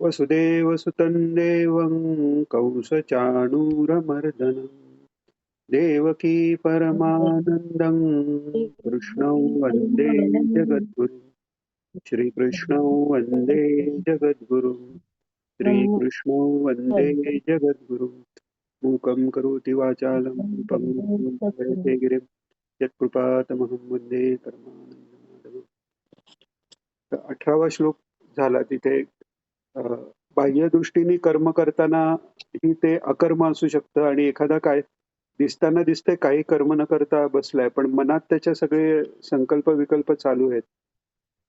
वसुदेवसुतं देवं कंसचाणूरमर्दनं देवकी परमानन्दं कृष्णौ वन्दे जगद्गुरुं श्रीकृष्णौ वन्दे जगद्गुरुं श्रीकृष्णौ वन्दे जगद्गुरुं मूकं करोति वाचालं पङ्गुं लङ्घयते गिरिं यत्कृपातमहं वन्दे परमानन्दमाधवम्. 18वा श्लोक झाला तिथे. अ, बाह्य दृष्टीने कर्म करताना ही ते अकर्म असू शकतं आणि एखादा काय दिसताना दिसतंय काही कर्म न करता बसलाय, पण मनात त्याच्या सगळे संकल्प विकल्प चालू आहेत.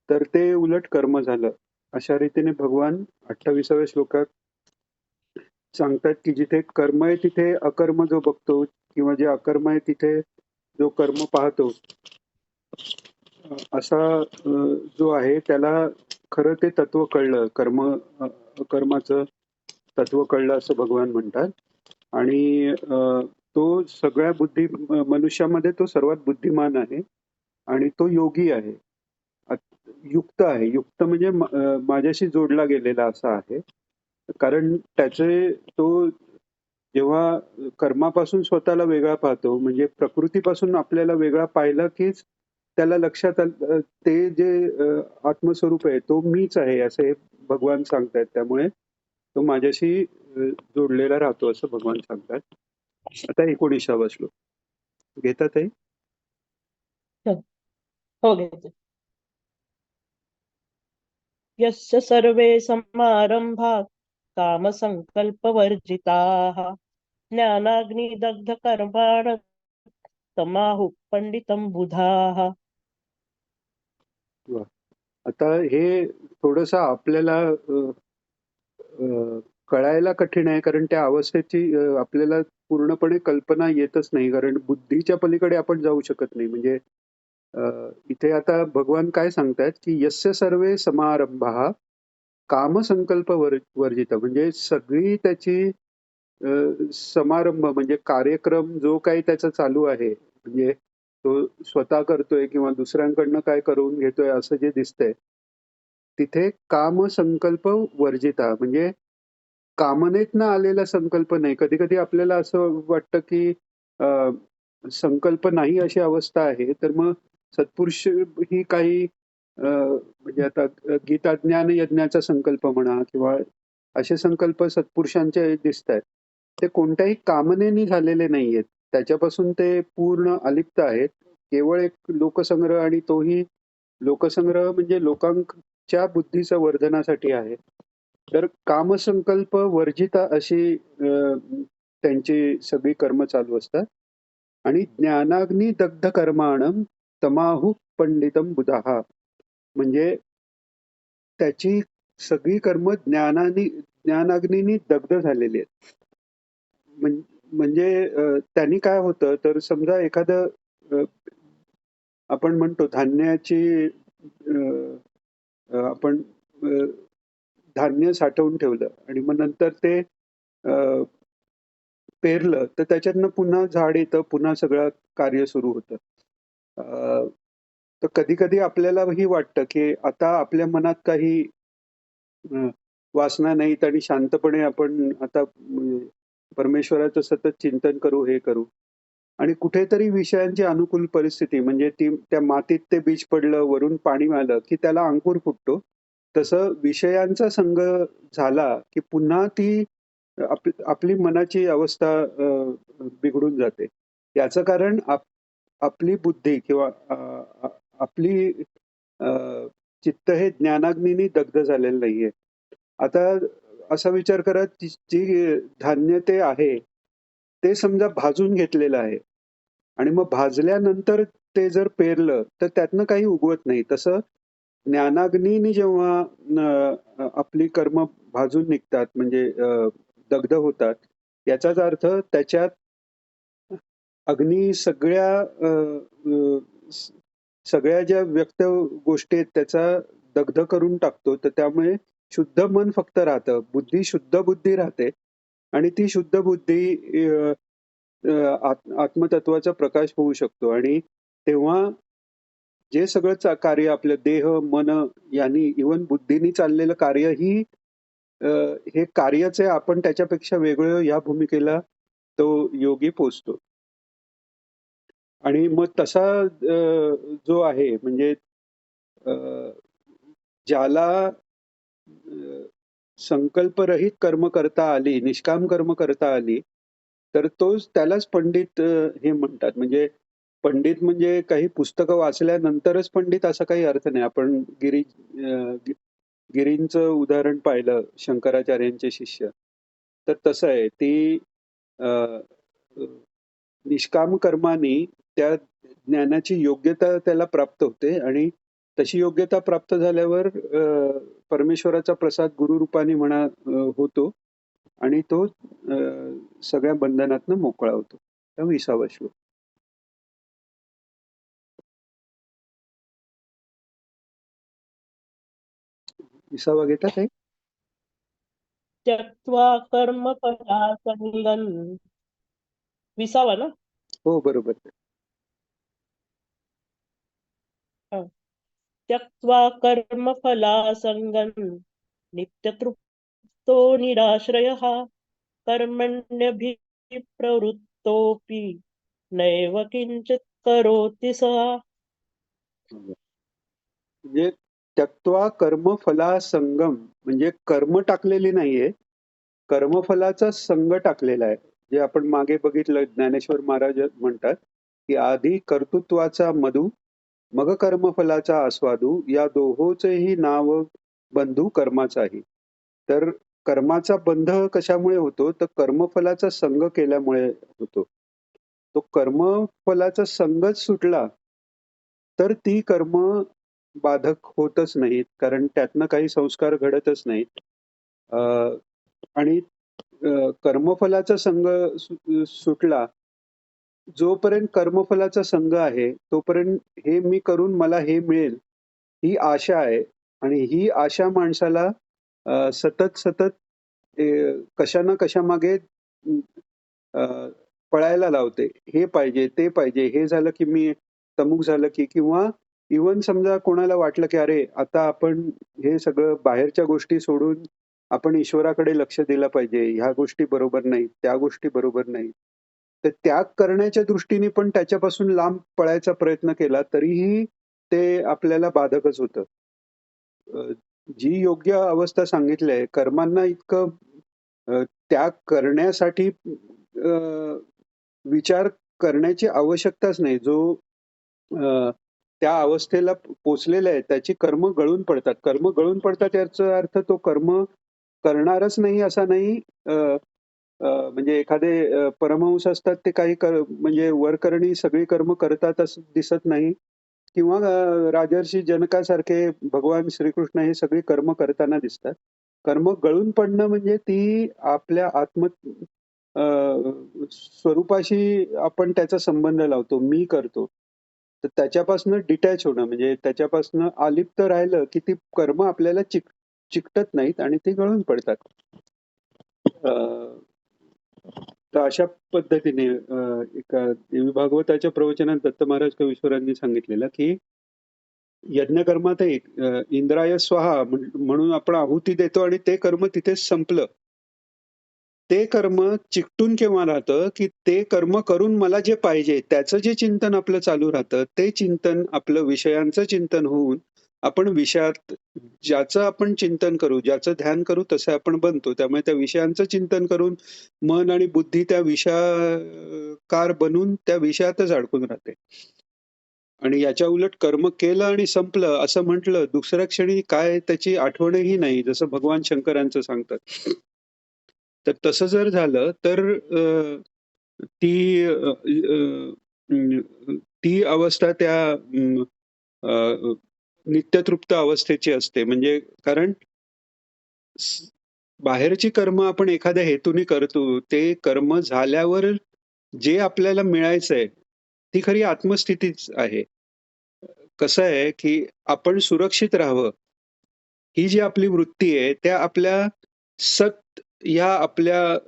तर ते उलट कर्म झालं. अशा रीतीने भगवान 28व्या श्लोकात सांगतात, की जिथे कर्म आहे तिथे अकर्म जो बघतो किंवा जे अकर्म आहे तिथे जो कर्म पाहतो, असा जो आहे त्याला खरं ते तत्व कळलं. कर्माचं तत्व कळलं असं भगवान म्हणतात. आणि तो सगळ्या मनुष्यामध्ये तो सर्वात बुद्धिमान आहे आणि तो योगी आहे. युक्त आहे. युक्त म्हणजे माझ्याशी जोडला गेलेला असा आहे. कारण तो जेव्हा कर्मापासून स्वतःला वेगळा पाहतो, म्हणजे प्रकृतीपासून आपल्याला वेगळा पाहिलं कीच त्याला लक्षात आलं ते जे आत्मस्वरूप आहे तो मीच आहे असे भगवान सांगतायत. त्यामुळे तो माझ्याशी जोडलेला राहतो असं भगवान सांगतात. आता 19वा श्लोक घेतात आहे. हो घेते. यस्य सर्वे समारंभाः कामसङ्कल्पवर्जिताः ज्ञानाग्निदग्धकर्माणः तमाहुः पंडितं बुधाः. वा. आता हे थोडंसं आपल्याला कळायला कठीण आहे, कारण त्या अवस्थेची आपल्याला पूर्णपणे कल्पना येतच नाही, कारण बुद्धीच्या पलीकडे आपण जाऊ शकत नाही. म्हणजे इथे आता भगवान काय सांगतायत, की यस्य सर्वे समारंभाः कामसंकल्प वर्जित, म्हणजे सगळी त्याची समारंभ म्हणजे कार्यक्रम जो काही त्याचा चालू आहे, म्हणजे तो स्वतः करतोय किंवा दुसऱ्यांकडनं काय करून घेतोय असं जे दिसतंय, तिथे कामसंकल्प वर्जिता म्हणजे कामनेतनं आलेला संकल्प नाही. कधी-कधी आपल्याला असं वाटतं, की अ, संकल्प नाही अशी अवस्था आहे. तर मग सत्पुरुष ही काही म्हणजे आता गीता ज्ञान यज्ञाचा संकल्प म्हणा किंवा असे संकल्प सत्पुरुषांचे दिसतायत. ते कोणत्याही कामनेने झालेले नाहीयेत. त्याच्यापासून ते पूर्ण अलिप्त आहेत. केवळ एक लोकसंग्रह आणि तोही लोकसंग्रह म्हणजे लोकांच्या बुद्धीच्या वर्धनासाठी आहे. तर कामसंकल्प वर्जिता अशी त्यांची सगळी कर्म चालू असतात. आणि ज्ञानाग्नी दग्ध कर्माणं तमाहु पंडितम बुधाः, म्हणजे त्याची सगळी कर्म ज्ञानाग्नीनी दग्ध झालेली आहेत. म्हणजे त्यांनी काय होतं, तर समजा एखादं आपण म्हणतो धान्याची आपण धान्य साठवून ठेवलं आणि मग नंतर ते पेरलं, तर त्याच्यातनं पुन्हा झाड येतं, पुन्हा सगळं कार्य सुरू होतं. तर कधी-कधी आपल्यालाही वाटतं, की आता आपल्या मनात काही वासना नाहीत आणि शांतपणे आपण आता परमेश्वराचं सतत चिंतन करू, हे करू. आणि कुठेतरी विषयांची अनुकूल परिस्थिती म्हणजे त्या मातीत ते बीज पडलं, वरून पाणी आलं, की त्याला अंकुर फुटतो. तसं विषयांचा संग झाला, की पुन्हा ती आपली मनाची अवस्था बिघडून जाते. याचं कारण आपली बुद्धी किंवा आपली अ, चित्त हे ज्ञानाग्नीने दग्ध झालेलं नाहीये. आता असा विचार करा, जी धान्य ते आहे, ते समजा भाजून घेतलेलं आहे आणि मग भाजल्यानंतर ते जर पेरलं, तर त्यातनं काही उगवत नाही. तसं ज्ञानाग्नीने जेव्हा आपली कर्म भाजून निघतात म्हणजे दग्ध होतात, याचाच अर्थ त्याच्यात अग्नी सगळ्या ज्या व्यक्त गोष्टी आहेत त्याचा दग्ध करून टाकतो. तर त्यामुळे शुद्ध मन फक्त राहतं. शुद्ध बुद्धी राहते आणि ती शुद्ध बुद्धी आत्मतत्वाचा प्रकाश होऊ शकतो आणि तेव्हा जे सगळं कार्य आपलं देह, मन यांनी इव्हन बुद्धीनी चाललेलं कार्यही हे कार्यच आहे, आपण त्याच्यापेक्षा वेगळं या भूमिकेला तो योगी पोचतो. आणि मग तसा जो आहे म्हणजे अ, ज्याला संकल्परहित कर्म करता आली, निष्काम कर्म करता आली, तर त्यालाच पंडित हे म्हणतात. म्हणजे पंडित म्हणजे काही पुस्तकं वाचल्यानंतरच पंडित असा काही अर्थ नाही. आपण गिरींचं उदाहरण पाहिलं, शंकराचार्यांचे शिष्य. तर तसं आहे, ती अ, अ, निष्काम कर्माने त्या ज्ञानाची योग्यता त्याला प्राप्त होते आणि तशी योग्यता प्राप्त झाल्यावर परमेश्वराचा प्रसाद गुरुरूपाने म्हणा होतो आणि तो सगळ्या बंधनातनं मोकळा होतो. हा 20वा श्लोक. 20वा घेतात आहे? त्यक्त्वा कर्मफलासङ्गं 20वा ना? हो, बरोबर. हा. त्यक्त्वा कर्मफलासङ्गं नित्यतृप्तो निराश्रयः कर्मण्यभिप्रवृत्तोऽपि नैव किंचित् करोति सः. म्हणजे त्यक्त्वा कर्मफला संगम म्हणजे कर्म टाकलेली नाहीये, कर्मफलाचा संग टाकलेला आहे. जे आपण मागे बघितलं, ज्ञानेश्वर महाराज म्हणतात की आधी कर्तृत्वाचा मधू मग कर्मफलाचा आस्वादू या दोहोचेही नाव बंधू कर्माचाही. तर कर्माचा बंध कशामुळे होतो, तर कर्मफलाचा संग केल्यामुळे होतो. तो कर्मफलाचा संगच सुटला तर ती कर्म बाधक होतच नाहीत, कारण त्यातनं काही संस्कार घडतच नाहीत. आणि कर्मफलाचा संग सुटला, जोपर्यंत कर्मफलाचा संग आहे तोपर्यंत हे मी करून मला हे मिळेल ही आशा आहे आणि ही आशा माणसाला सतत सतत कशा ना कशा मागे पळायला लावते. हे पाहिजे, ते पाहिजे, हे झालं की मी तमुक झालं की किंवा इव्हन समजा कोणाला वाटलं की अरे आता आपण हे सगळं बाहेरच्या गोष्टी सोडून आपण ईश्वराकडे लक्ष दिलं पाहिजे. ह्या गोष्टी बरोबर नाहीत, त्या गोष्टी बरोबर नाहीत. तर त्याग करण्याच्या दृष्टीने पण त्याच्यापासून लांब पळायचा प्रयत्न केला तरीही ते आपल्याला बाधकच होतं. अ, जी योग्य अवस्था सांगितली आहे, कर्मांना इतकं त्याग करण्यासाठी विचार करण्याची आवश्यकताच नाही. जो त्या अवस्थेला पोचलेला आहे, त्याची कर्म गळून पडतात. कर्म गळून पडतात याचा अर्थ तो कर्म करणारच नाही असा नाही. अ, अ, म्हणजे एखादे परमहंस असतात ते काही म्हणजे वरकरणी सगळी कर्म करतात असं दिसत नाही किंवा राजर्षी जनकासारखे भगवान श्रीकृष्ण हे सगळी कर्म करताना दिसतात. कर्म गळून पडणं म्हणजे ती आपल्या अ, स्वरूपाशी आपण त्याचा संबंध लावतो. मी करतो. तर त्याच्यापासून डिटॅच होणं म्हणजे त्याच्यापासून अलिप्त राहिलं की ती कर्म आपल्याला चिकटत नाहीत आणि ती गळून पडतात. तर अशा पद्धतीने एका देवी भागवताच्या प्रवचनात दत्त महाराज कवीश्वरांनी सांगितलेलं की यज्ञकर्मात इंद्राय स्वाहा म्हणून आपण आहुती देतो आणि ते कर्म तिथेच संपलं. ते कर्म चिकटून केव्हा राहतं की ते कर्म करून मला जे पाहिजे त्याचं जे चिंतन आपलं चालू राहतं ते चिंतन आपलं विषयांचं चिंतन होऊन आपण विषयात ज्याचं आपण चिंतन करू, ज्याचं ध्यान करू तसं आपण बनतो. त्यामुळे त्या विषयांचं चिंतन करून मन आणि बुद्धी त्या विषयाकार बनून त्या विषयातच अडकून राहते. आणि याच्या उलट कर्म केलं आणि संपलं असं म्हटलं, दुसऱ्या क्षणी काय त्याची आठवणही नाही, जसं भगवान शंकरांचं सांगतात. तर तसं जर झालं तर ती ती अवस्था त्या नित्यतृप्त अवस्थेची असते. म्हणजे कारण बाहेरची कर्म आपण एखाद्या हेतूने करतो, ते कर्म झाल्यावर जे आपल्याला मिळायचंय ती खरी आत्मस्थितीच आहे. कसं आहे की आपण सुरक्षित राहावं ही जी आपली वृत्ती आहे त्या आपल्या सत या आपल्या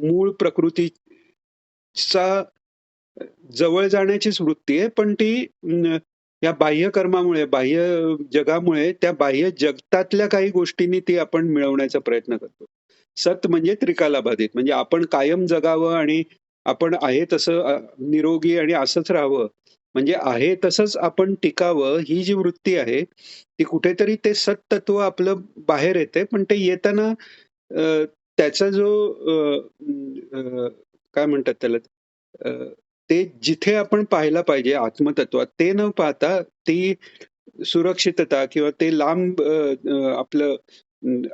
मूळ प्रकृतीचा जवळ जाण्याचीच वृत्ती आहे, पण ती या बाह्य कर्मामुळे, बाह्य जगामुळे, त्या बाह्य जगतातल्या काही गोष्टींनी ती आपण मिळवण्याचा प्रयत्न करतो. सत म्हणजे त्रिकालाबाधित, म्हणजे आपण कायम जगावं आणि आपण आहे तसं निरोगी आणि असंच राहावं. म्हणजे आहे तसंच आपण टिकावं, ही जी वृत्ती आहे, ती कुठेतरी ते सत्तत्व आपलं बाहेर येते. पण ते येताना अ, त्याचा जो काय म्हणतात त्याला? अ, ते जिथे आपण पाहायला पाहिजे आत्मतत्वात, ते न पाहता ती सुरक्षितता किंवा ते लांब आपलं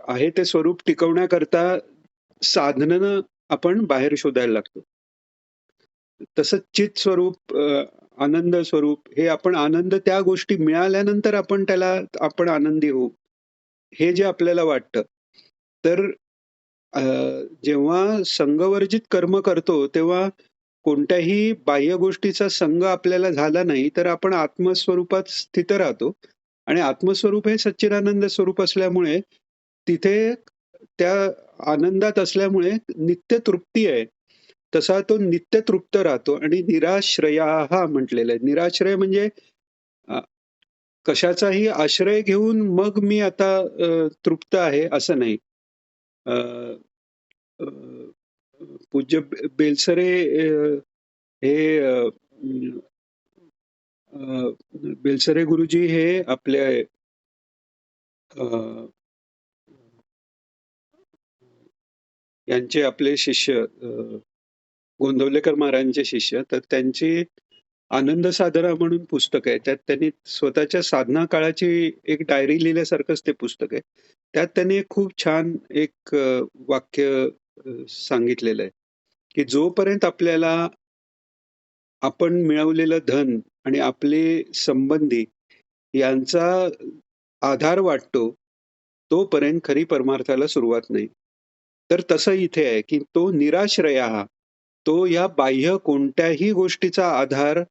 आहे ते स्वरूप टिकवण्याकरता साधनं आपण बाहेर शोधायला लागतो. तसंच चित स्वरूप, आनंद स्वरूप, हे आपण आनंद त्या गोष्टी मिळाल्यानंतर आपण आनंदी होऊ, हे जे आपल्याला वाटतं. तर अ, जेव्हा संगवर्जित कर्म करतो, तेव्हा कोणत्याही बाह्य गोष्टीचा संग आपल्याला झाला नाही, तर आपण आत्मस्वरूपात स्थित राहतो आणि आत्मस्वरूप हे सच्चिदानंद स्वरूप असल्यामुळे तिथे त्या आनंदात असल्यामुळे नित्य तृप्ती आहे. तसा तो नित्य तृप्त राहतो आणि निराश्रयाः म्हटलेलं आहे. निराश्रय म्हणजे अ, कशाचाही आश्रय घेऊन मग मी आता तृप्त आहे असं नाही. अ, अ, पूज्य बेलसरे हे बेलसरे गुरुजी हे आपले अ, यांचे आपले शिष्य, गोंदवलेकर महाराजांचे शिष्य. तर त्यांची आनंद साधना म्हणून पुस्तक आहे. त्यात त्यांनी स्वतःच्या साधना काळाची एक डायरी लिहिल्यासारखंच ते पुस्तक आहे. त्यात त्यांनी एक खूप छान एक वाक्य सांगितलेलं आहे, की जोपर्यंत आपल्याला आपण मिळवलेलं धन आणि आपले संबंधी यांचा आधार वाटतो, तोपर्यंत खरी परमार्थाला सुरुवात नाही. तर तसं इथे आहे, की तो निराश्रयः, तो या बाह्य कोणत्याही गोष्टीचा आधार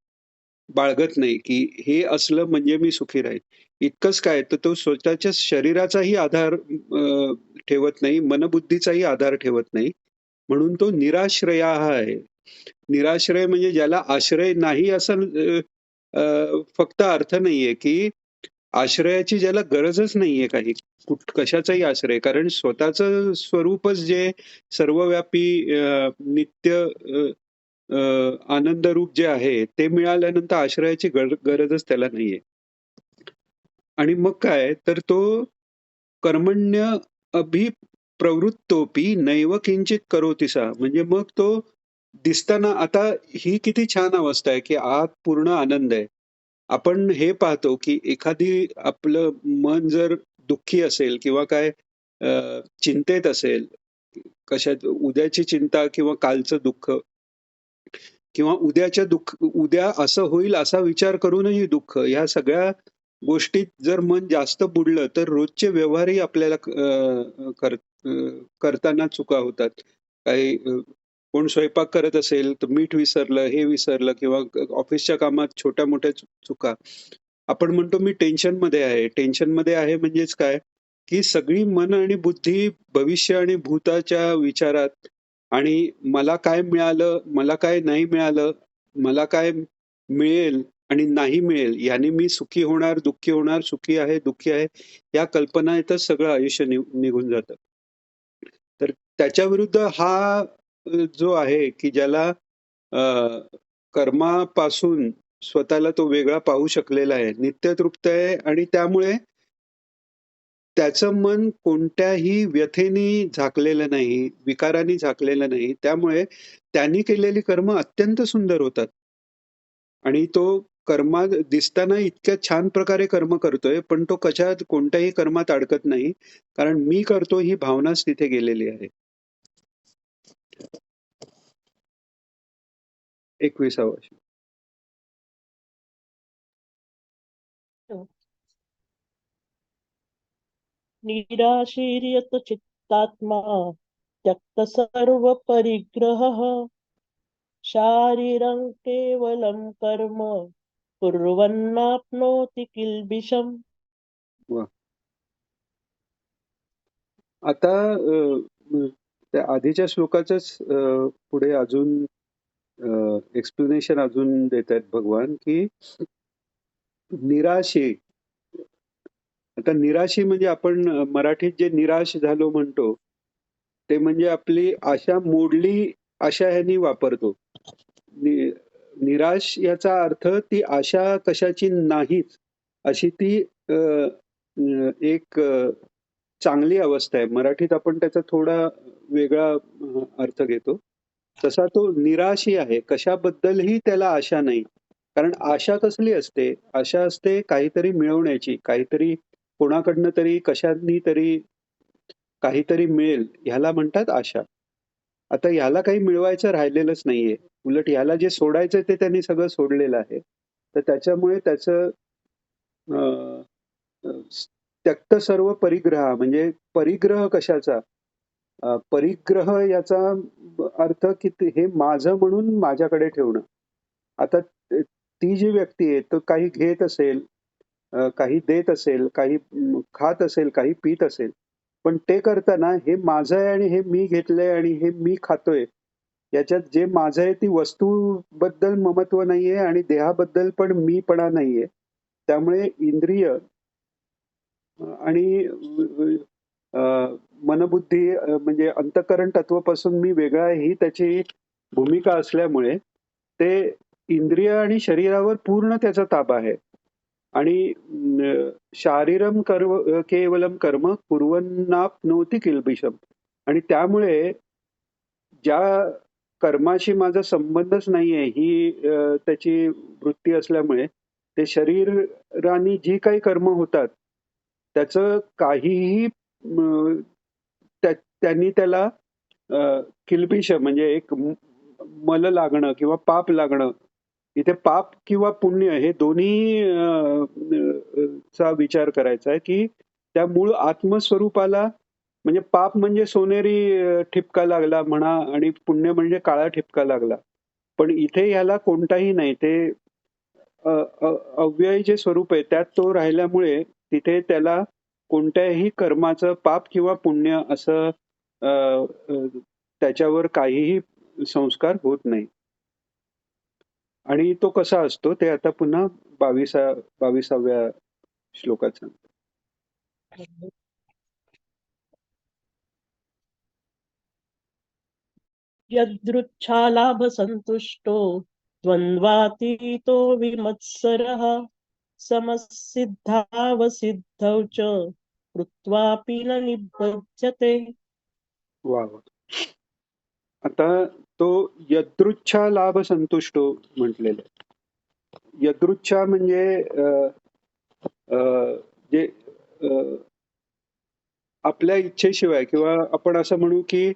बाळगत नाही, की हे असलं म्हणजे मी सुखी राहील. इतकंच काय, तर तो स्वतःच्या शरीराचाही आधार ठेवत नाही, मनबुद्धीचाही आधार ठेवत नाही. म्हणून तो निराश्रयः आहे. निराश्रय म्हणजे ज्याला आश्रय नाही असं फक्त अर्थ नाहीये, की आश्रयाची ज्याला गरजच नाहीये काही. कशाचाही आश्रय. कारण स्वतःचं स्वरूपच जे सर्वव्यापी नित्य अ, आनंदरूप जे आहे, ते मिळाल्यानंतर आश्रयाची गरजच त्याला नाहीये. आणि मग काय, तर तो कर्मण्य अभिप्रवृत्तोपी नैव किंचित करोति सः. म्हणजे मग तो दिसताना आता ही किती छान अवस्था आहे, की आत पूर्ण आनंद आहे. आपण हे पाहतो, की एखादी आपलं मन जर दुःखी असेल किंवा काय चिंतेत असेल, कशात उद्याची चिंता किंवा कालचं दुःख किंवा उद्या असं होईल असा विचार करूनही दुःख, ह्या सगळ्या गोष्टीत जर मन जास्त बुडलं, तर रोजचे व्यवहारही आपल्याला करताना चुका होतात. काही कोण स्वयंपाक करत असेल, तर मीठ विसरलं, हे विसरलं किंवा ऑफिसच्या कामात छोट्या-मोठ्या चुका. आपण म्हणतो मी टेन्शनमध्ये आहे. टेन्शनमध्ये आहे म्हणजेच काय, की सगळी मन आणि बुद्धी भविष्य आणि भूताच्या विचारात आणि मला काय मिळालं, मला काय नाही मिळालं, मला काय मिळेल आणि नाही मिळेल, याने मी सुखी होणार, दुःखी होणार, सुखी आहे, दुःखी आहे, या कल्पनातच सगळं आयुष्य निघून जातं. तर त्याच्याविरुद्ध हा जो आहे, की ज्याला अ, कर्मापासून स्वतःला तो वेगळा पाहू शकलेला आहे, नित्यतृप्त आहे आणि त्यामुळे त्याचं मन कोणत्याही व्यथेने झाकलेलं नाही, विकाराने झाकलेलं नाही. त्यामुळे त्यांनी केलेली कर्म अत्यंत सुंदर होतात. आणि तो दिसताना इतक्या छान प्रकारे कर्म करतोय, पण तो कोणत्याही कर्मात अडकत नाही. कारण मी करतो ही भावनाच तिथे गेलेली आहे. 21वा निराशीर्यत चित्तात्मा त्यक्त सर्व परिग्रहः शारीरं केवलं कर्म कुर्वन्नाप्नोति किल्बिषम्. वाह! आता त्या आधीच्या श्लोकाचंच पुढे अजून एक्सप्लेनेशन अजून देतायत भगवान, की निराशे. आता निराशी म्हणजे आपण मराठीत जे निराश झालो म्हणतो, ते म्हणजे आपली आशा मोडली अशा ह्यानी वापरतो. नि निराश याचा अर्थ ती आशा कशाची नाहीच, अशी ती एक चांगली अवस्था आहे. मराठीत आपण त्याचा थोडा वेगळा अर्थ घेतो. तसा तो निराशी आहे. कशाबद्दलही त्याला आशा नाही. कारण आशा कसली असते? आशा असते काहीतरी मिळवण्याची, काहीतरी कोणाकडनं तरी, कशानी तरी काहीतरी मिळेल, ह्याला म्हणतात आशा. आता ह्याला काही मिळवायचं राहिलेलंच नाहीये. उलट ह्याला जे सोडायचंय ते त्यांनी सगळं सोडलेलं आहे. तर त्याच्यामुळे त्याचं अ, अ, त्यक्त सर्व परिग्रह म्हणजे परिग्रह कशाचा? परिग्रह याचा अर्थ की हे माझं म्हणून माझ्याकडे ठेवणं. आता ती जी व्यक्ती आहे, तो काही घेत असेल, काही देत असेल, काही खात असेल, काही पीत असेल. पण ते करताना हे माझं आहे आणि हे मी घेतलंय आणि हे मी खातोय. याच्यात जे माझं आहे ती वस्तूबद्दल ममत्व नाहीये आणि देहाबद्दल पण मीपणा नाहीये. त्यामुळे इंद्रिय आणि अ, मनबुद्धी म्हणजे अंतःकरण तत्वापासून मी वेगळा ही त्याची भूमिका असल्यामुळे ते इंद्रिय आणि शरीरावर पूर्ण त्याचा ताबा आहे. आणि शारीरम केवलम कर्म कुर्वन्नाप्नोति किल्बिषम. आणि त्यामुळे ज्या कर्माशी माझा संबंधच नाहीये ही त्याची वृत्ती असल्यामुळे ते शरीराने जी काही कर्म होतात त्याचं काहीही त्यांनी त्याला किल्बिष म्हणजे एक मल लागणं किंवा पाप लागणं. इथे पाप किंवा पुण्य हे दोन्ही चा विचार करायचा आहे की त्या मूळ आत्मस्वरूपाला म्हणजे पाप म्हणजे सोनेरी ठिपका लागला म्हणा आणि पुण्य म्हणजे काळा ठिपका लागला. पण इथे ह्याला कोणताही नाही. ते अव्यय जे स्वरूप आहे त्यात तो राहिल्यामुळे तिथे त्याला कोणत्याही कर्माचं पाप किंवा पुण्य असं अ, अ, त्याच्यावर काहीही संस्कार होत नाही. आणि तो कसा असतो ते आता पुन्हा 22व्या श्लोकात सांगतो. यदृच्छालाभसन्तुष्टो द्वन्द्वातीतो विमत्सरः समसिद्धावसिद्धौ च कृत्वापि न निबध्यते. वा वा. आता तो यदृच्छा लाभ संतुष्टो म्हटलेलं आहे. यदृच्छा म्हणजे जे आपल्या इच्छेशिवाय किंवा आपण असं म्हणू की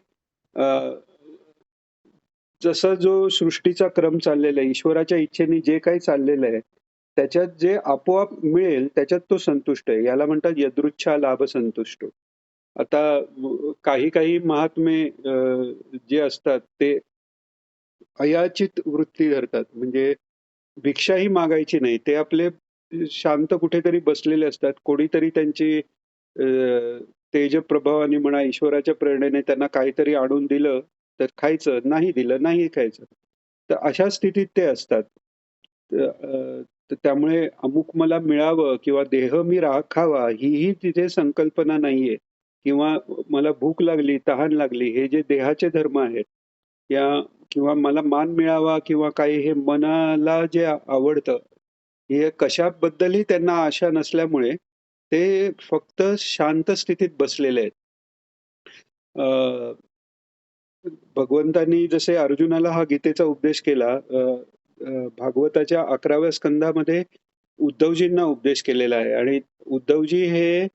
जसा जो सृष्टीचा क्रम चाललेला आहे, ईश्वराच्या इच्छेने जे काही चाललेलं आहे, त्याच्यात जे आपोआप मिळेल त्याच्यात तो संतुष्ट आहे. याला म्हणतात यदृच्छा लाभ संतुष्टो. आता काही काही महात्मे जे असतात ते अयाचित वृत्ती धरतात. म्हणजे भिक्षाही मागायची नाही. ते आपले शांत कुठेतरी बसलेले असतात. कोणीतरी त्यांची तेजप्रभावाने म्हणा, ईश्वराच्या प्रेरणेने त्यांना काहीतरी आणून दिलं तर खायचं, नाही दिलं नाही खायचं. तर अशा स्थितीत ते असतात. तर त्यामुळे अमुक मला मिळावं किंवा देह मी राखावा हीही तिथे संकल्पना नाहीये. किंवा मला भूक लागली, तहान लागली हे जे देहाचे धर्म आहेत, या किंवा मला मान मिळावा किंवा काही हे मनाला जे आवडतं, हे कशाबद्दलही त्यांना आशा नसल्यामुळे ते फक्त शांत स्थितीत बसलेले आहेत. भगवंतांनी जसे अर्जुनाला हा गीतेचा उपदेश केला, भागवताच्या 11व्या स्कंदामध्ये उद्धवजींना उपदेश केलेला आहे. आणि उद्धवजी हे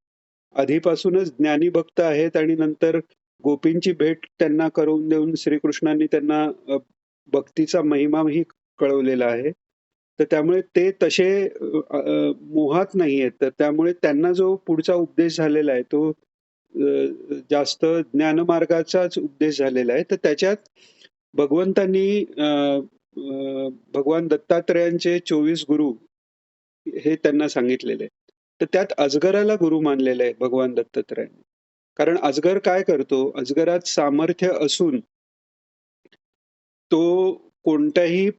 आधीपासूनच ज्ञानी भक्त आहेत आणि नंतर गोपींची भेट त्यांना करून देऊन श्रीकृष्णांनी त्यांना भक्तीचा महिमाही कळवलेला आहे. तर त्यामुळे ते तसे मोहात नाहीयेत. तर त्यामुळे त्यांना जो पुढचा उपदेश झालेला आहे तो जास्त ज्ञानमार्गाचाच उपदेश झालेला आहे. तर त्याच्यात भगवंतांनी भगवान दत्तात्रेयांचे 24 गुरु हे त्यांना सांगितलेले आहे. तर त्यात अजगराला गुरु मानलेलं आहे भगवान दत्तात्रेयांनी. कारण अजगर काय करतो? अजगरात सामर्थ्य असून तो कोणत्याही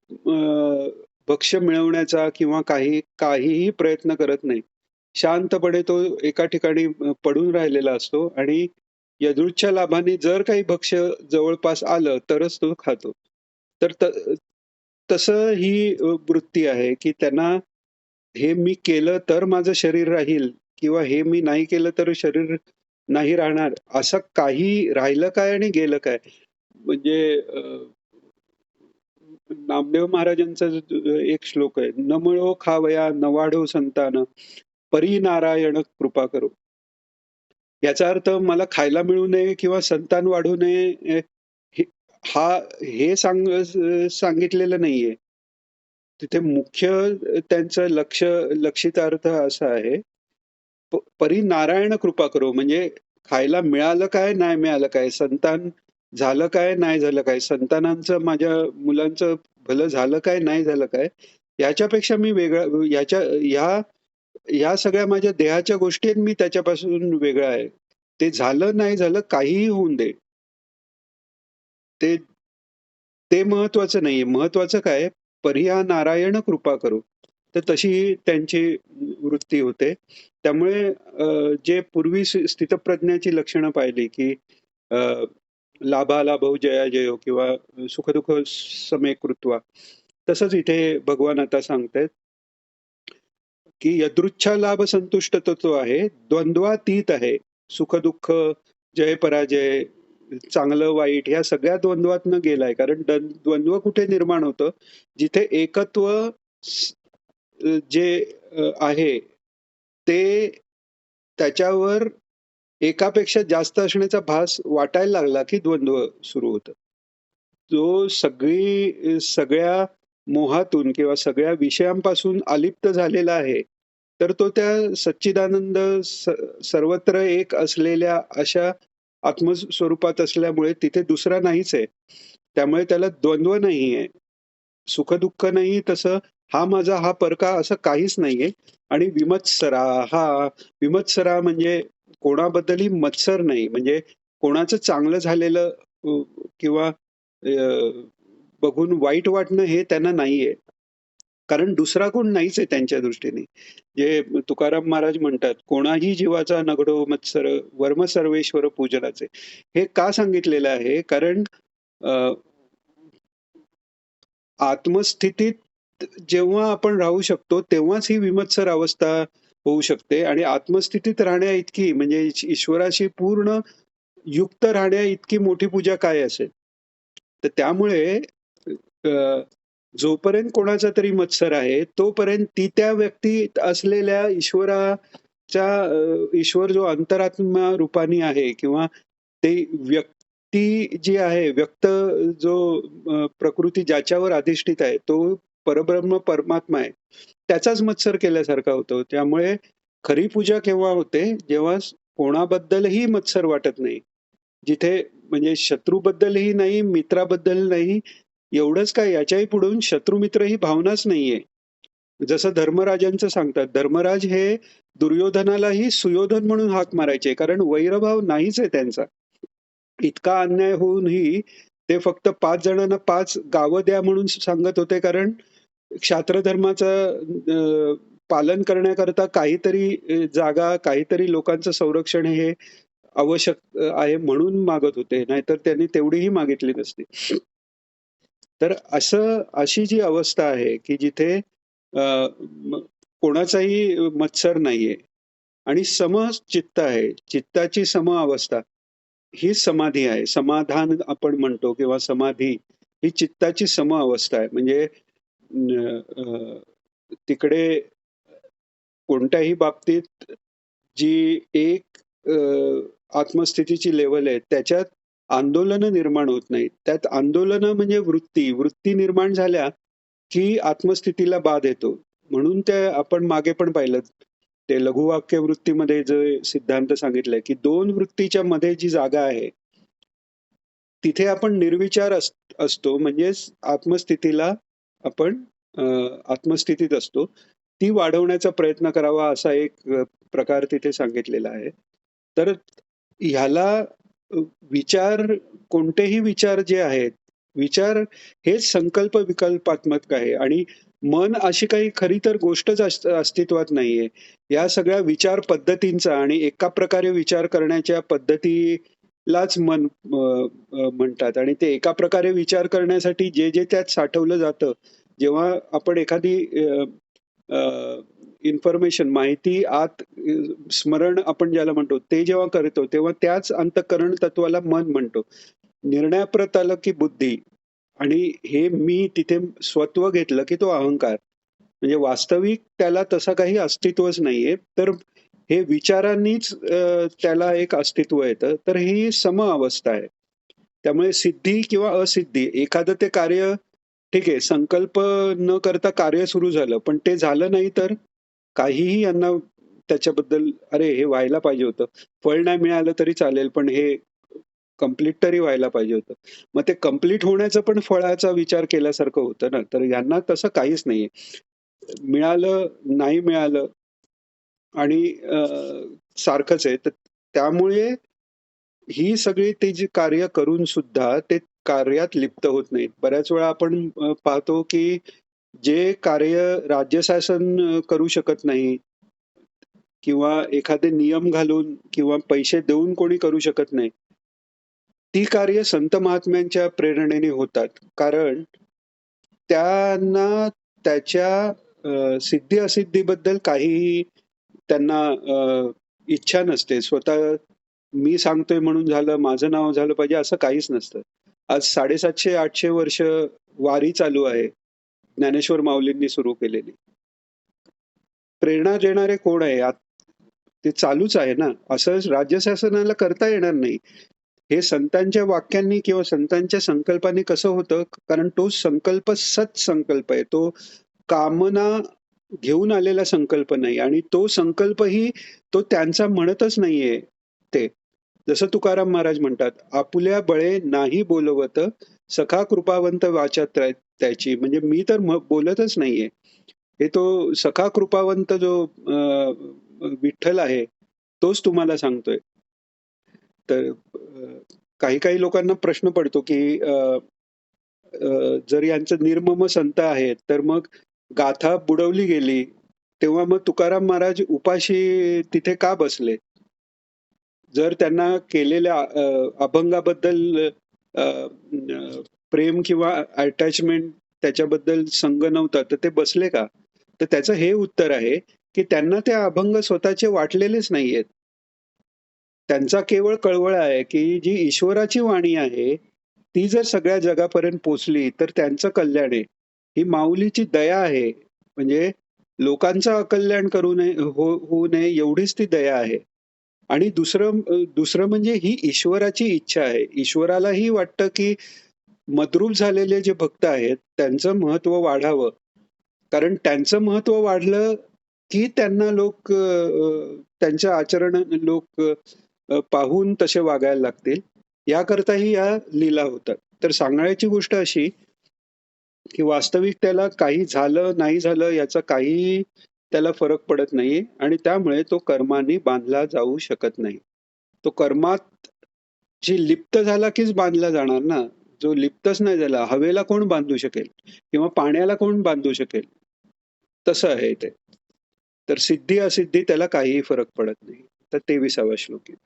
भक्ष्य मिळवण्याचा किंवा काहीही प्रयत्न करत नाही. शांतपणे तो एका ठिकाणी पडून राहिलेला असतो आणि यदृच्छा लाभाने जर काही भक्ष्य जवळपास आलं तरच तो खातो. तर तसं ही वृत्ती आहे, की त्यांना हे मी केलं तर माझं शरीर राहील किंवा हे मी नाही केलं तर शरीर नाही राहणार. असं काही राहिलं काय आणि गेलं काय? म्हणजे नामदेव महाराजांचा एक श्लोक आहे. "न मिळो खावया न वाढो संतान, परी नारायण कृपा करो." याचा अर्थ मला खायला मिळू नये किंवा संतान वाढू नये हे हा हे सांगितलेलं नाहीये. तिथे मुख्य त्यांचं लक्षित अर्थ असा आहे, परी नारायण कृपा करो म्हणजे खायला मिळालं काय, नाही मिळालं काय, संतान झालं काय, नाही झालं काय, संतानांचं माझ्या मुलांचं भलं झालं काय, नाही झालं काय, याच्यापेक्षा मी वेगळा ह्या सगळ्या माझ्या देहाच्या गोष्टी आहेत, मी त्याच्यापासून वेगळा आहे. ते झालं, नाही झालं, काहीही होऊन दे. ते ते महत्वाचं नाहीये. महत्वाचं काय, "परिहा नारायण कृपा करो." तर तशी त्यांची वृत्ती होते. त्यामुळे जे पूर्वी स्थितप्रज्ञाची लक्षणं पाहिली, की अ, लाभालाभौ जयाजयो किंवा सुखदुःख समे कृत्वा. तसंच इथे भगवान आता सांगतायत, की यदृच्छा लाभ संतुष्ट तो आहे, द्वंद्वातीत आहे. सुख-दुःख, जय-पराजय, चांगलं-वाईट ह्या सगळ्या द्वंद्वातनं गेलाय. कारण द्वंद्व कुठे निर्माण होतं? जिथे एकत्व स जे आहे ते त्याच्यावर एकापेक्षा जास्त असण्याचा भास वाटायला लागला, की द्वंद्व सुरू होतं. जो सगळ्या मोहातून किंवा सगळ्या विषयांपासून अलिप्त झालेला आहे, तर तो त्या सच्चिदानंद सर्वत्र एक असलेल्या अशा आत्मस्वरूपात असल्यामुळे तिथे दुसरा नाहीच आहे. त्यामुळे त्याला द्वंद्व नाहीये. सुख-दुःख नाही तसं हा माझा, हा परका असं काहीच नाहीये. आणि विमत्सरा म्हणजे कोणाबद्दलही मत्सर नाही. म्हणजे कोणाचं चांगलं झालेलं किंवा बघून वाईट वाटणं हे त्यांना नाहीये. कारण दुसरा कोण नाहीच आहे त्यांच्या दृष्टीने. जे तुकाराम महाराज म्हणतात, "कोणाही जीवाचा नगडो मत्सर, वर्म सर्वेश्वर पूजनाचे." हे का सांगितलेलं आहे? कारण अ, आत्मस्थितीत जेव्हा आपण राहू शकतो, तेव्हाच ही विमत्सर अवस्था होऊ शकते आणि आत्मस्थितीत राहण्याइतकी म्हणजे ईश्वराशी पूर्ण युक्त राहण्याइतकी मोठी पूजा काय असेल? तर त्यामुळे अ, जोपर्यंत कोणाचा तरी मत्सर आहे, तोपर्यंत ती त्या व्यक्तीत असलेल्या ईश्वर जो अंतरात्मा रूपाने आहे किंवा ते व्यक्ती जी आहे, जो प्रकृती ज्याच्यावर अधिष्ठित आहे, तो परब्रह्म परमात्मा आहे. त्याचाच मत्सर केल्यासारखा होतो. त्यामुळे खरी पूजा केव्हा होते, जेव्हा कोणाबद्दलही मत्सर वाटत नाही. जिथे म्हणजे शत्रूबद्दलही नाही, मित्राबद्दल नाही, एवढंच काय याच्याही पुढून शत्रू-मित्र ही भावनाच नाहीये. जसं धर्मराजांचं सांगतात. धर्मराज हे दुर्योधनालाही सुयोधन म्हणून हाक मारायचे. कारण वैरभाव नाहीच आहे त्यांचा. इतका अन्याय होऊनही ते फक्त 5 जणांना 5 गावं द्या म्हणून सांगत होते. कारण क्षात्र धर्माचं पालन करण्याकरता काहीतरी जागा, काहीतरी लोकांचं संरक्षण हे आवश्यक आहे म्हणून मागत होते. नाहीतर त्यांनी तेवढीही मागितली नसती. तर अशी जी अवस्था आहे, की जिथे कोणाचाही मत्सर नाहीये आणि समचित्त आहे. चित्ताची अवस्था ही समाधी आहे. समाधान आपण म्हणतो किंवा समाधी ही चित्ताची अवस्था आहे. म्हणजे तिकडे कोणत्याही बाबतीत जी एक आत्मस्थितीची लेव्हल आहे, त्याच्यात आंदोलनं निर्माण होत नाहीत. त्यात आंदोलनं म्हणजे वृत्ती निर्माण झाल्या, की आत्मस्थितीला बाध येतो. म्हणून ते आपण मागे पण पाहिलं, ते लघुवाक्य वृत्तीमध्ये जे सिद्धांत सांगितलाय, की 2 वृत्तीच्या मध्ये जी जागा आहे, तिथे आपण निर्विचार असतो. म्हणजेच आत्मस्थितीला आपण अ, आत्मस्थितीत असतो. ती वाढवण्याचा प्रयत्न करावा असा एक प्रकार तिथे सांगितलेला आहे. तर ह्याला अ, विचार कोणतेही विचार जे आहेत, विचार हेच संकल्प विकल्पात्मक आहे आणि मन अशी काही खरी तर गोष्टच अस्तित्वात नाहीये. या सगळ्या विचार पद्धतींचा आणि एका प्रकारे विचार करण्याच्या पद्धतीलाच मन म्हणतात आणि ते एका प्रकारे विचार करण्यासाठी जे त्यात साठवलं जातं, जेव्हा आपण एखादी इन्फॉर्मेशन माहिती आत स्मरण आपण ज्याला म्हणतो, ते जेव्हा करतो, तेव्हा त्याच अंतःकरण तत्वाला मन म्हणतो. निर्णयाप्रत आलं की बुद्धी आणि हे मी तिथे स्वत्व घेतलं की तो अहंकार. म्हणजे वास्तविक त्याला तसं काही अस्तित्वच नाहीये. तर हे विचारांनीच त्याला एक अस्तित्व येतं. तर ही सम-अवस्था आहे. त्यामुळे सिद्धी किंवा असिद्धी एखादं ते कार्य ठीक आहे, संकल्प न करता कार्य सुरू झालं, पण ते झालं नाही तर काहीही यांना त्याच्याबद्दल "अरे, हे व्हायला पाहिजे होतं. फळ नाही मिळालं तरी चालेल, पण हे कंप्लीट तरी व्हायला पाहिजे होतं." मग ते कंप्लीट होण्याचं पण फळाचा विचार केल्यासारखं होतं ना. तर यांना तसं काहीच नाहीये. मिळालं, नाही मिळालं आणि सारखंच आहे. तर त्यामुळे ही सगळी ते जी कार्य करून सुद्धा ते कार्यात लिप्त होत नाहीत. बऱ्याच वेळा आपण पाहतो की जे कार्य राज्यशासन करू शकत नाही किंवा एखादे नियम घालून किंवा पैसे देऊन कोणी करू शकत नाही. ती कार्य संत महात्म्यांच्या प्रेरणेने होतात. कारण त्यांना त्याच्या सिद्धी-असिद्धीबद्दल काहीही त्यांना इच्छा नसते. स्वतः मी सांगतोय म्हणून झालं, माझं नाव झालं पाहिजे असं काहीच नसतं. आज 750-800 वर्ष वारी चालू आहे. ज्ञानेश्वर माऊलींनी सुरू केलेली. प्रेरणा देणारे कोण आहे? ते चालूच आहे ना. असं राज्य शासनाला करता येणार नाही. हे संतांच्या वाक्यांनी किंवा संतांच्या संकल्पाने कसं होतं? कारण तो संकल्प सत्संकल्प आहे. तो कामना घेऊन आलेला संकल्प नाही आणि तो संकल्पही तो त्यांचा म्हणतच नाहीये ते. जसं तुकाराम महाराज म्हणतात, "आपुल्या बळे नाही बोलवत, सखा कृपावंत वाचा त्याची." म्हणजे मी तर बोलतच नाहीये. हे तो सखा कृपावंत जो विठ्ठल आहे, तोच तुम्हाला सांगतोय. तर काही लोकांना प्रश्न पडतो, की जर यांचं निर्मम संत आहेत, तर मग गाथा बुडवली गेली, तेव्हा मग तुकाराम महाराज उपाशी तिथे का बसले? जर त्यांना केलेल्या अभंगाबद्दल प्रेम किंवा अटॅचमेंट त्याच्याबद्दल संग नव्हता, तर ते बसले का? तर त्याचं हे उत्तर आहे, की त्यांना ते अभंग स्वतःचे वाटलेलेच नाहीयेत. त्यांचा केवळ कळवळा आहे, की जी ईश्वराची वाणी आहे, ती जर सगळ्या जगापर्यंत पोहोचली, तर त्यांचं कल्याण आहे. ही माऊलीची दया आहे. म्हणजे लोकांचं अकल्याण करू नये होऊ नये एवढीच ती दया आहे. आणि दुसरं म्हणजे ही ईश्वराची इच्छा आहे. ईश्वरालाही वाटतं, की मद्रूप झालेले जे भक्त आहेत, त्यांचं महत्त्व वाढावं. कारण त्यांचं महत्त्व वाढलं, की त्यांना लोक त्यांचं आचरण लोक पाहून तसे वागायला लागतील. याकरताही या लीला होतात. तर सांगायची गोष्ट अशी, की वास्तविक त्याला काही झालं, नाही झालं याचा काहीही त्याला फरक पडत नाही आणि त्यामुळे तो कर्मांनी बांधला जाऊ शकत नाही. तो कर्मात लिप्त झाला कीच बांधला जाणार ना. जो लिप्तच नाही झाला, हवेला कोण बांधू शकेल? किंवा पाण्याला कोण बांधू शकेल? तसं आहे ते. तर सिद्धी-असिद्धी त्याला काहीही फरक पडत नाही. तर 23वा श्लोक आहे.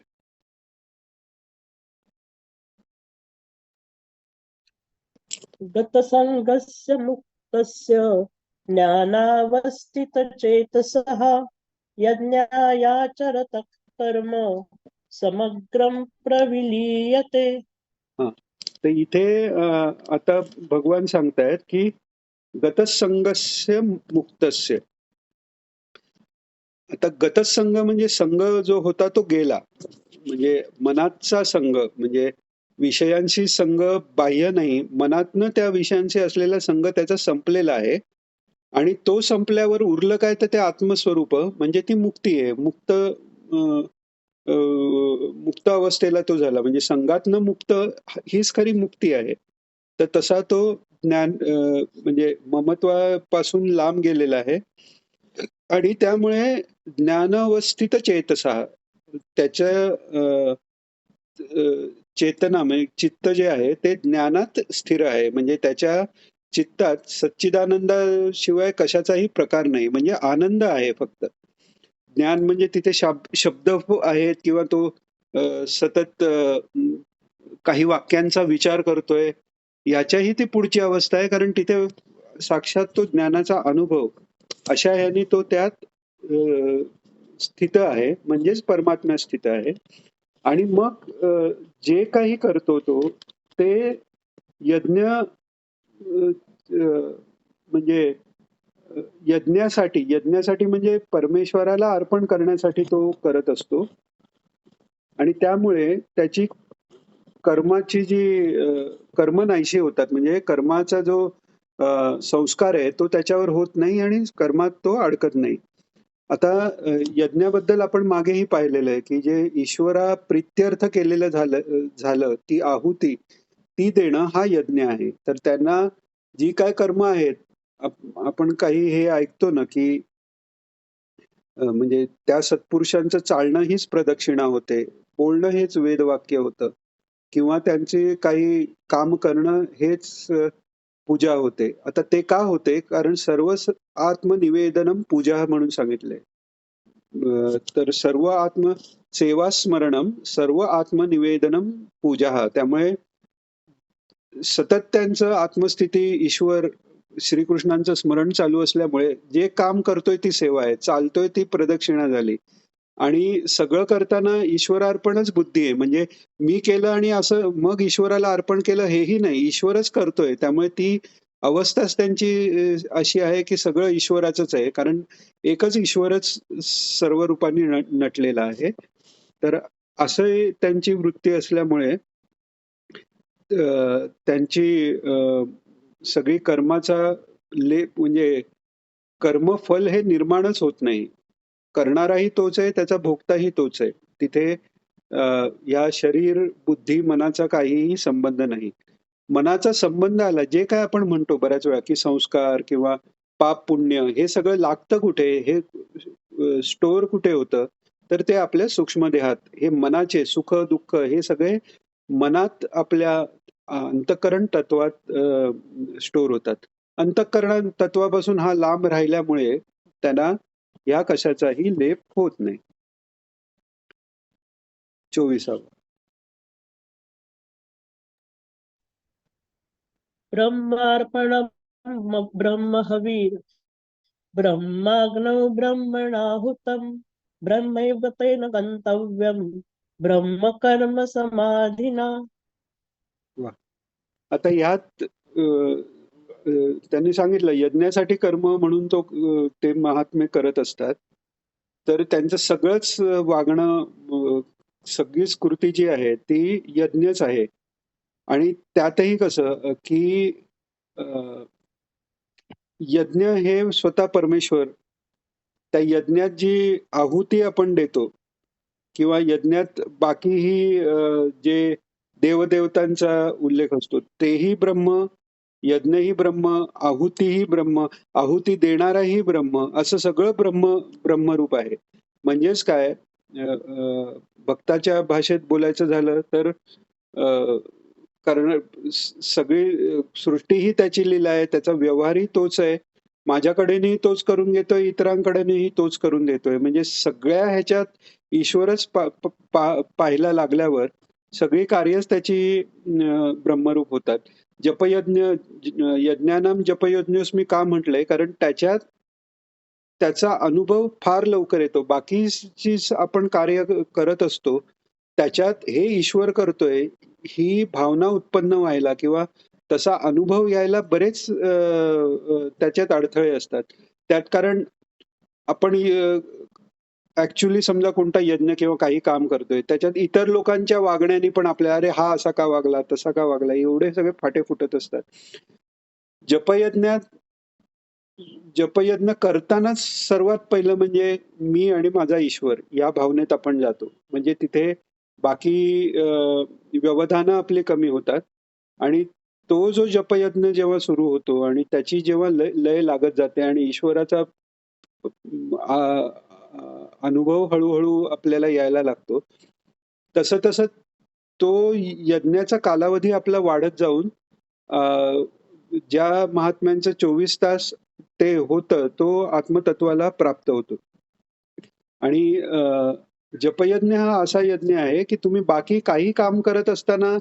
गतसङ्गस्य मुक्तस्य ज्ञानावस्थितचेतसः यज्ञायाचरतः कर्म समग्रं प्रविलीयते. हां. तर इथे आता भगवान सांगतायत, की गतसंगस्य मुक्तस्य. आता गतसंग म्हणजे संग जो होता तो गेला. म्हणजे मनाचा संग म्हणजे विषयांशी संग बाह्य नाही. मनातनं त्या विषयांशी असलेला संग त्याचा संपलेला आहे आणि तो संपल्यावर उरलं काय तर ते आत्मस्वरूप म्हणजे ती मुक्ती आहे. मुक्त अवस्थेला तो झाला. म्हणजे संघातनं मुक्त हीच खरी मुक्ती आहे. तर तसा तो म्हणजे ममत्वापासून लांब गेलेला आहे आणि त्यामुळे ज्ञानावस्थित चेतसा त्याच्या अ, चेतना म्हणजे चित्त जे आहे ते ज्ञानात स्थिर आहे. म्हणजे त्याच्या चित्तात सच्चिदानंदाशिवाय कशाचाही प्रकार नाही. म्हणजे आनंद आहे फक्त. ज्ञान म्हणजे तिथे शब्द आहेत किंवा तो सतत काही वाक्यांचा विचार करतोय, याच्याही ती पुढची अवस्था आहे. कारण तिथे साक्षात तो ज्ञानाचा अनुभव अशा ह्यानी तो त्यात स्थित आहे, म्हणजेच परमात्म्यात स्थित आहे. आणि मग जे काही करतो तो ते यज्ञ म्हणजे यज्ञासाठी म्हणजे परमेश्वराला अर्पण करण्यासाठी तो करत असतो. आणि त्यामुळे त्याची कर्माची जी कर्म नाहीशी होतात. म्हणजे कर्माचा जो संस्कार आहे तो त्याच्यावर होत नाही आणि कर्मात तो अडकत नाही. आता यज्ञाबद्दल आपण मागेही पाहिलेलं आहे, की जे ईश्वरा प्रित्यर्थ केलेलं झालं ती आहुती, ती देणं हा यज्ञ आहे. तर त्यांना जी काय कर्म आहेत, आपण काही हे ऐकतो ना, की म्हणजे त्या सत्पुरुषांचं चालणं हीच प्रदक्षिणा होते. बोलणं हेच वेदवाक्य होतं किंवा त्यांचे काही काम करणं हेच पूजा होते. आता ते का होते? कारण सर्व आत्मनिवेदनम पूजा म्हणून सांगितलंय. तर सर्व सेवा स्मरणम सर्व आत्मनिवेदनम पूजा. त्यामुळे सतत त्यांचं आत्मस्थिती ईश्वर श्रीकृष्णांचं स्मरण चालू असल्यामुळे जे काम करतोय ती सेवा आहे, चालतोय ती प्रदक्षिणा झाली. आणि सगळं करताना ईश्वरार्पणच बुद्धी आहे. म्हणजे मी केलं आणि असं मग ईश्वराला अर्पण केलं हेही नाही, ईश्वरच करतोय. त्यामुळे ती अवस्थाच त्यांची अशी आहे की सगळं ईश्वराचंच आहे. कारण एकच ईश्वरच सर्व रूपांनी नटलेला आहे. तर असं त्यांची वृत्ती असल्यामुळे त्यांची सगळी कर्माचा म्हणजे कर्मफल हे निर्माणच होत नाही. करणाराही तोच आहे, त्याचा भोगताही तोच आहे. तिथे या शरीर, बुद्धी, मनाचा काहीही संबंध नाही. मनाचा संबंध आला, जे काय आपण म्हणतो बऱ्याच वेळा, की संस्कार किंवा पाप पुण्य हे सगळं लागतं कुठे? हे स्टोअर कुठे होतं? तर ते आपल्या सूक्ष्म देहात. हे मनाचे सुख, दुःख हे सगळे मनात आपल्या अंतःकरण तत्वात स्टोअर होतात. अंतःकरण तत्वापासून हा लांब राहिल्यामुळे त्यांना या कशाचाही लेप होत नाही. 24. ब्रह्मार्पणम् ब्रह्महवीर ब्रह्माग्नौ ब्रह्मणाहुतम् ब्रह्मैव तेन गन्तव्यम् ब्रह्म कर्म समाधिना. वा. आता ह्यात त्यांनी सांगितलं यज्ञासाठी कर्म म्हणून ते महात्मे करत असतात. तर त्यांचं सगळंच वागणं सगळीच कृती जी आहे ती यज्ञच आहे. आणि त्यातही कसं की यज्ञ हे स्वतः परमेश्वर, त्या यज्ञात जी आहुती आपण देतो किंवा यज्ञात बाकीही जे देवदेवतांचा उल्लेख असतो तेही ब्रह्म, यज्ञही ब्रह्म, आहुतीही ब्रह्म, आहुती देणाराही ब्रह्म, असं सगळं ब्रह्मरूप आहे. म्हणजेच काय भक्ताच्या भाषेत बोलायचं झालं तर कारण सगळी सृष्टी ही त्याची लीला आहे, त्याचा व्यवहारही तोच आहे. माझ्याकडेही तोच करून घेतोय, इतरांकडेही तोच करून देतोय. म्हणजे सगळ्या ह्याच्यात ईश्वरच पाहायला लागल्यावर सगळी कार्यच त्याची ब्रह्मरूप होतात. जपयज्ञ यज्ञानाम जपयज्ञोस्मी का म्हटलंय? कारण त्याचा अनुभव फार लवकर येतो. बाकीची आपण कार्य करत असतो, त्याच्यात हे ईश्वर करतोय ही भावना उत्पन्न व्हायला किंवा तसा अनुभव यायला बरेच त्याच्यात अडथळे असतात. त्यात कारण आपण ऍक्च्युअली समजा कोणता यज्ञ किंवा काही काम करतोय, त्याच्यात इतर लोकांच्या वागण्याने पण आपल्या अरे हा असा का वागला, तसा का वागला, एवढे सगळे फाटे फुटत असतात. जपयज्ञ करतानाच सर्वात पहिलं म्हणजे मी आणि माझा ईश्वर या भावनेत आपण जातो. म्हणजे तिथे बाकी व्यवधानं आपली कमी होतात आणि तो जो जपयज्ञ जेव्हा सुरू होतो आणि त्याची जेव्हा लय लागत जाते आणि ईश्वराचा अनुभव हळूहळू आपल्याला यायला लागतो, तसं तसं तो यज्ञाचा कालावधी आपला वाढत जाऊन ज्या महात्म्यांचं 24 तास ते होतं तो आत्मतत्वाला प्राप्त होतो. आणि जपयज्ञ हा असा यज्ञ आहे की तुम्ही बाकी काही काम करत असताना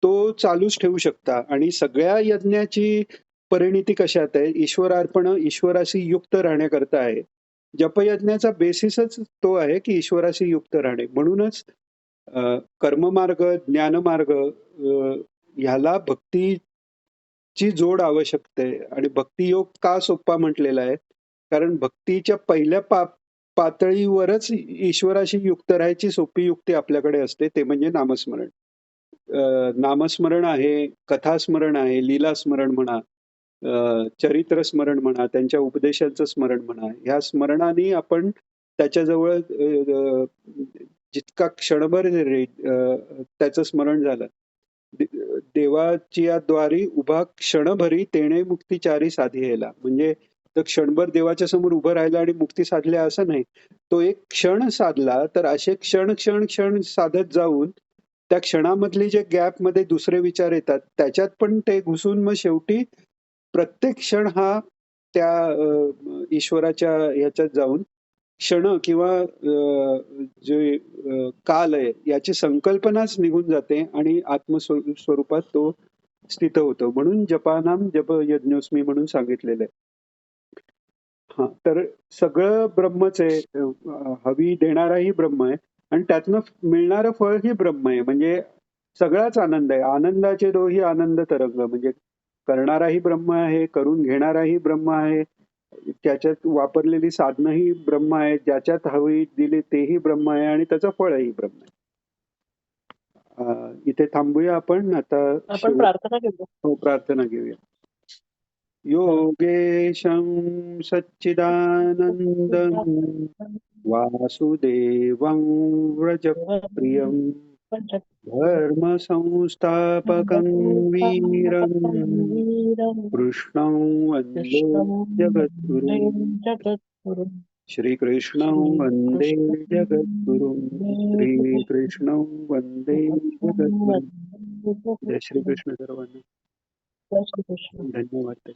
तो चालूच ठेवू शकता. आणि सगळ्या यज्ञाची परिणिती कशात आहे? ईश्वरार्पण, ईश्वराशी युक्त राहण्याकरता आहे. जपयज्ञाचा बेसिसच तो आहे की ईश्वराशी युक्त राहणे. म्हणूनच कर्ममार्ग, ज्ञानमार्ग ह्याला भक्तीची जोड आवश्यक आहे. आणि भक्तियोग का सोपा म्हटलेला आहे? कारण भक्तीच्या पहिल्या पातळीवरच ईश्वराशी युक्त राहायची सोपी युक्ती आपल्याकडे असते, ते म्हणजे नामस्मरण. नामस्मरण आहे, कथास्मरण आहे, लीलास्मरण म्हणा, चरित्र स्मरण म्हणा, त्यांच्या उपदेशांचं स्मरण म्हणा. ह्या स्मरणाने आपण त्याच्याजवळ जितका क्षणभर त्याचं स्मरण झालं. देवाची या द्वारी उभा क्षणभरी तेणे मुक्तिचारी साधियेला. म्हणजे तर क्षणभर देवाच्या समोर उभं राहिला आणि मुक्ती साधल्या असं नाही. तो एक क्षण साधला तर असे क्षण क्षण क्षण साधत जाऊन त्या क्षणामधली जे गॅप मध्ये दुसरे विचार येतात त्याच्यात पण ते घुसून मग शेवटी प्रत्येक क्षण हा त्या ईश्वराच्या ह्याच्यात जाऊन क्षण किंवा जे काल आहे याची संकल्पनाच निघून जाते आणि आत्मस्वरूपात तो स्थित होतो. म्हणून जपानाम जप यज्ञोस्मी म्हणून सांगितलेलं आहे. हा, तर सगळं ब्रह्मच आहे. हवी देणाराही ब्रह्म आहे आणि त्यातनं मिळणारं फळ ही ब्रह्म आहे. म्हणजे सगळाच आनंद आहे. आनंदाचे दोही आनंद तरंग. म्हणजे करणाराही ब्रह्म आहे, करून घेणाराही ब्रह्म आहे, त्याच्यात वापरलेली साधनही ब्रह्म आहे, ज्याच्यात हवी दिली तेही ब्रह्म आहे आणि त्याचं फळही ब्रह्म आहे. इथे थांबूया आपण आता. आपण प्रार्थना करू. हो, प्रार्थना घेऊया. योगेशं सच्चिदानन्दं वासुदेवं व्रजप्रियं धर्मसंस्थापकं वीरं कृष्णं वन्दे जगद्गुरुं. श्रीकृष्णं वन्दे जगद्गुरुं. श्रीकृष्णं वन्दे जगद्गुरुं. जय श्रीकृष्ण सर्वांना. जय श्रीकृष्ण. धन्यवाद.